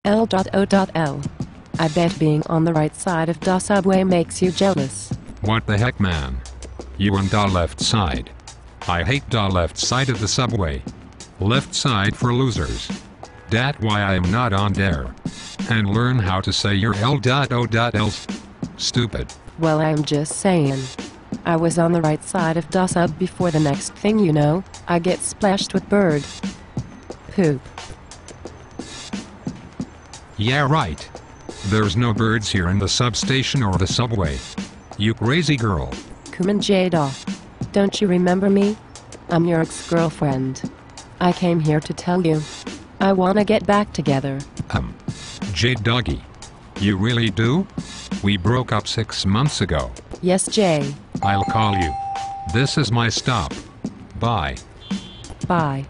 L.O.L. I bet being on the right side of the subway makes you jealous. What the heck, man? You on the left side. I hate the left side of the subway. Left side for losers. That why I am not on there. And learn how to say your L.O.Ls. Stupid. Well, I'm just saying. I was on the right side of the sub before the next thing you know, I get splashed with bird poop. Yeah, right. There's no birds here in the substation or the subway. You crazy girl. Kuman Jada. Don't you remember me? I'm your ex-girlfriend. I came here to tell you. I wanna get back together. Jade Doggy. You really do? We broke up 6 months ago. Yes, Jay. I'll call you. This is my stop. Bye. Bye.